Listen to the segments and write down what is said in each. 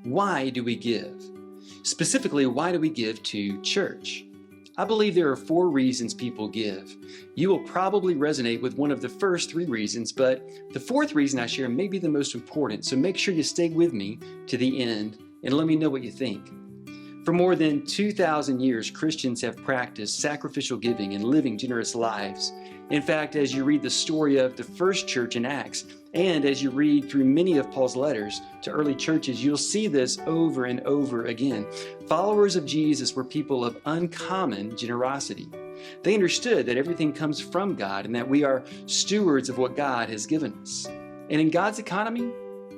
Why do we give? Specifically, why do we give to church? I believe there are 4 reasons people give. You will probably resonate with one of the first 3 reasons, but the 4th reason I share may be the most important, so make sure you stay with me to the end and let me know what you think. For more than 2,000 years, Christians have practiced sacrificial giving and living generous lives. In fact, as you read the story of the first church in Acts, and as you read through many of Paul's letters to early churches, you'll see this over and over again. Followers of Jesus were people of uncommon generosity. They understood that everything comes from God and that we are stewards of what God has given us. And in God's economy,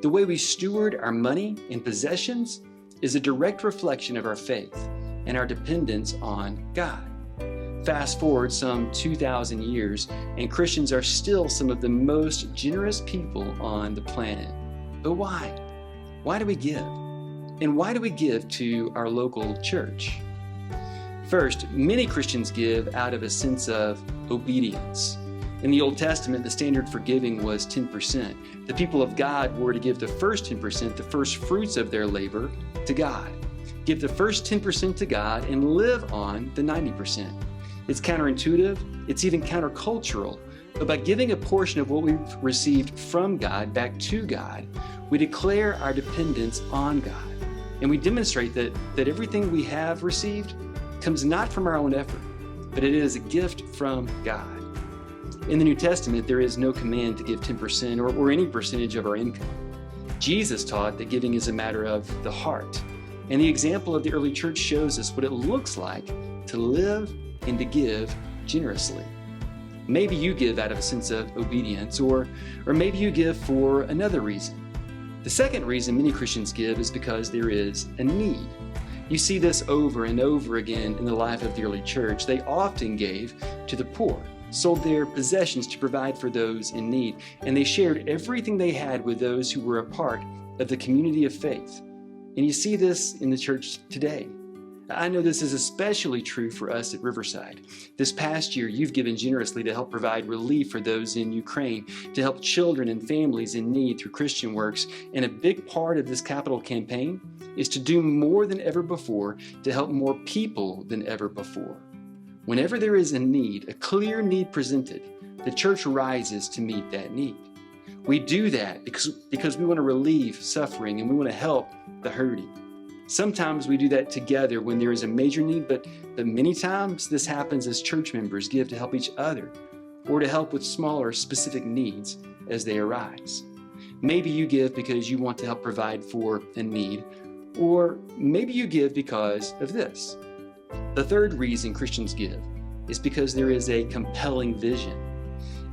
the way we steward our money and possessions is a direct reflection of our faith and our dependence on God. Fast forward some 2,000 years, and Christians are still some of the most generous people on the planet. But why? Why do we give? And why do we give to our local church? First, many Christians give out of a sense of obedience. In the Old Testament, the standard for giving was 10%. The people of God were to give the first 10%, the first fruits of their labor, to God. Give the first 10% to God and live on the 90%. It's counterintuitive, it's even countercultural, but by giving a portion of what we've received from God back to God, we declare our dependence on God. And we demonstrate that everything we have received comes not from our own effort, but it is a gift from God. In the New Testament, there is no command to give 10% or any percentage of our income. Jesus taught that giving is a matter of the heart. And the example of the early church shows us what it looks like to live and to give generously. Maybe you give out of a sense of obedience, or maybe you give for another reason. The second reason many Christians give is because there is a need. You see this over and over again in the life of the early church. They often gave to the poor, sold their possessions to provide for those in need, and they shared everything they had with those who were a part of the community of faith. And you see this in the church today. I know this is especially true for us at Riverside. This past year, you've given generously to help provide relief for those in Ukraine, to help children and families in need through Christian works. And a big part of this capital campaign is to do more than ever before to help more people than ever before. Whenever there is a need, a clear need presented, the church rises to meet that need. We do that because we want to relieve suffering and we want to help the hurting. Sometimes we do that together when there is a major need, but many times this happens as church members give to help each other or to help with smaller specific needs as they arise. Maybe you give because you want to help provide for a need, or maybe you give because of this. The third reason Christians give is because there is a compelling vision.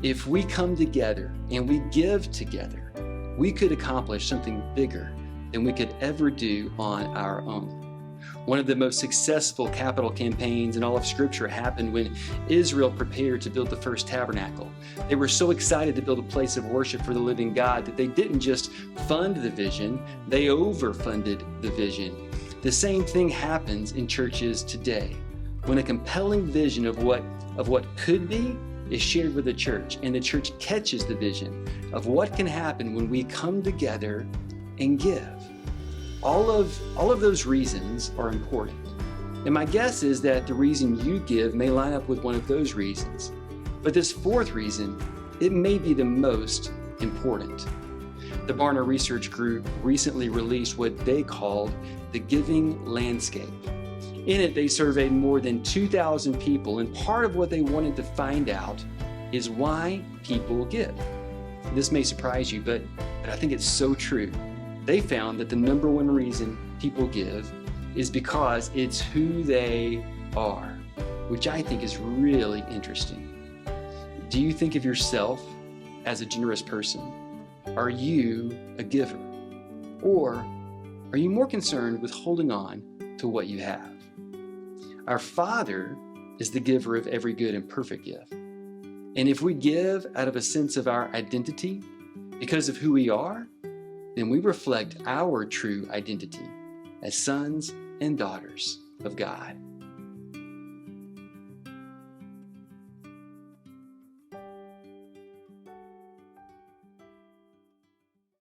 If we come together and we give together, we could accomplish something bigger than we could ever do on our own. One of the most successful capital campaigns in all of Scripture happened when Israel prepared to build the first tabernacle. They were so excited to build a place of worship for the living God that they didn't just fund the vision, they overfunded the vision. The same thing happens in churches today. When a compelling vision of what could be is shared with the church, and the church catches the vision of what can happen when we come together and give. All of those reasons are important. And my guess is that the reason you give may line up with one of those reasons. But this fourth reason, it may be the most important. The Barna Research Group recently released what they called the Giving Landscape. In it, they surveyed more than 2,000 people, and part of what they wanted to find out is why people give. This may surprise you, but I think it's so true. They found that the number one reason people give is because it's who they are, which I think is really interesting. Do you think of yourself as a generous person? Are you a giver? Or are you more concerned with holding on to what you have? Our Father is the giver of every good and perfect gift. And if we give out of a sense of our identity because of who we are, then we reflect our true identity as sons and daughters of God.